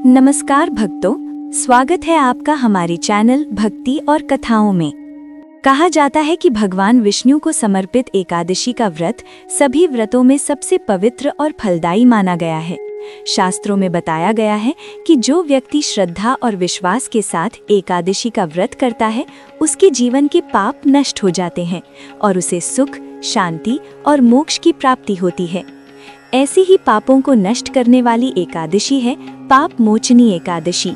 नमस्कार भक्तों, स्वागत है आपका हमारे चैनल भक्ति और कथाओं में। कहा जाता है कि भगवान विष्णु को समर्पित एकादशी का व्रत सभी व्रतों में सबसे पवित्र और फलदायी माना गया है। शास्त्रों में बताया गया है कि जो व्यक्ति श्रद्धा और विश्वास के साथ एकादशी का व्रत करता है, उसके जीवन के पाप नष्ट हो जाते हैं और उसे सुख, शांति और मोक्ष की प्राप्ति होती है। ऐसी ही पापों को नष्ट करने वाली एकादशी है पाप मोचनी एकादशी।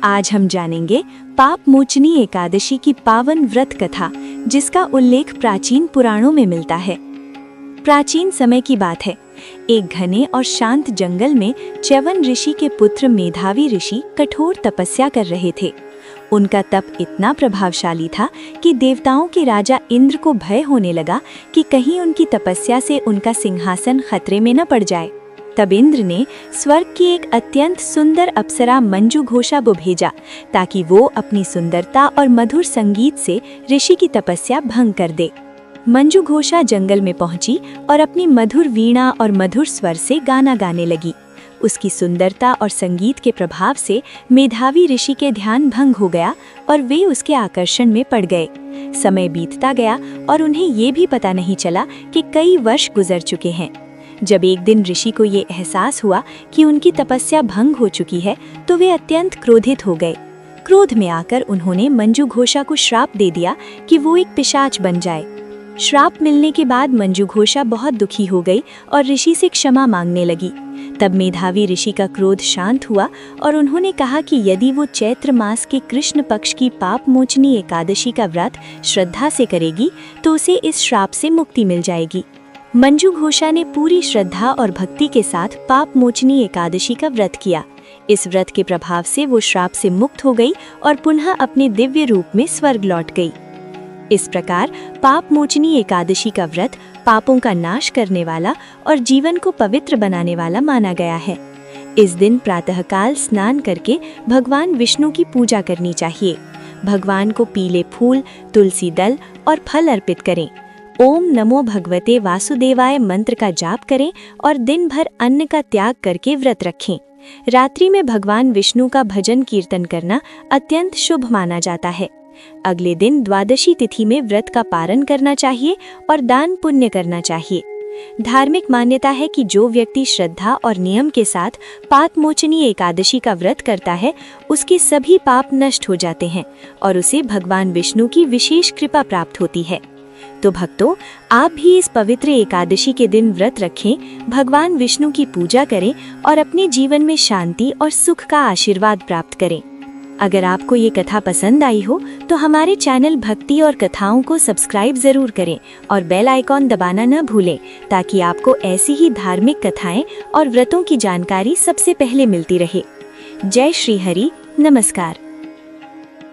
आज हम जानेंगे पाप मोचनी एकादशी की पावन व्रत कथा, जिसका उल्लेख प्राचीन पुराणों में मिलता है। प्राचीन समय की बात है। एक घने और शांत जंगल में च्यवन ऋषि के पुत्र मेधावी ऋषि कठोर तपस्या कर रहे थे। उनका तप इतना प्रभावशाली था कि देवताओं के राजा इंद्र को भय होने लगा कि कहीं उनकी तपस्या से उनका सिंहासन खतरे में न पड़ जाए। तब इंद्र ने स्वर्ग की एक अत्यंत सुंदर अप्सरा मंजू घोषा को भेजा, ताकि वो अपनी सुंदरता और मधुर संगीत से ऋषि की तपस्या भंग कर दे। मंजू घोषा जंगल में पहुंची और अपनी मधुर वीणा और मधुर स्वर से गाना गाने लगी। उसकी सुंदरता और संगीत के प्रभाव से मेधावी ऋषि के ध्यान भंग हो गया और वे उसके आकर्षण में पड़ गए। समय बीतता गया और उन्हें ये भी पता नहीं चला कि कई वर्ष गुजर चुके हैं। जब एक दिन ऋषि को ये एहसास हुआ कि उनकी तपस्या भंग हो चुकी है, तो वे अत्यंत क्रोधित हो गए। क्रोध में आकर उन्होंने मंजू घोषा को श्राप दे दिया कि वो एक पिशाच बन जाए। श्राप मिलने के बाद मंजू घोषा बहुत दुखी हो गई और ऋषि से क्षमा मांगने लगी। तब मेधावी ऋषि का क्रोध शांत हुआ और उन्होंने कहा कि यदि वो चैत्र मास के कृष्ण पक्ष की पाप मोचनी एकादशी का व्रत श्रद्धा से करेगी, तो उसे इस श्राप से मुक्ति मिल जाएगी। मंजू घोषा ने पूरी श्रद्धा और भक्ति के साथ पाप मोचनी एकादशी का व्रत किया। इस व्रत के प्रभाव से वो श्राप से मुक्त हो गई और पुनः अपने दिव्य रूप में स्वर्ग लौट गई। इस प्रकार पाप मोचनी एकादशी का व्रत पापों का नाश करने वाला और जीवन को पवित्र बनाने वाला माना गया है। इस दिन प्रातःकाल स्नान करके भगवान विष्णु की पूजा करनी चाहिए। भगवान को पीले फूल, तुलसी दल और फल अर्पित करें। ओम नमो भगवते वासुदेवाय मंत्र का जाप करें और दिन भर अन्न का त्याग करके व्रत रखें। रात्रि में भगवान विष्णु का भजन कीर्तन करना अत्यंत शुभ माना जाता है। अगले दिन द्वादशी तिथि में व्रत का पारण करना चाहिए और दान पुण्य करना चाहिए। धार्मिक मान्यता है कि जो व्यक्ति श्रद्धा और नियम के साथ पाप मोचनी एकादशी का व्रत करता है, उसके सभी पाप नष्ट हो जाते हैं और उसे भगवान विष्णु की विशेष कृपा प्राप्त होती है। तो भक्तों, आप भी इस पवित्र एकादशी के दिन व्रत रखें, भगवान विष्णु की पूजा करें और अपने जीवन में शांति और सुख का आशीर्वाद प्राप्त करें। अगर आपको ये कथा पसंद आई हो तो हमारे चैनल भक्ति और कथाओं को सब्सक्राइब जरूर करें और बेल आइकॉन दबाना न भूलें, ताकि आपको ऐसी ही धार्मिक कथाएं और व्रतों की जानकारी सबसे पहले मिलती रहे। जय श्री हरि, नमस्कार।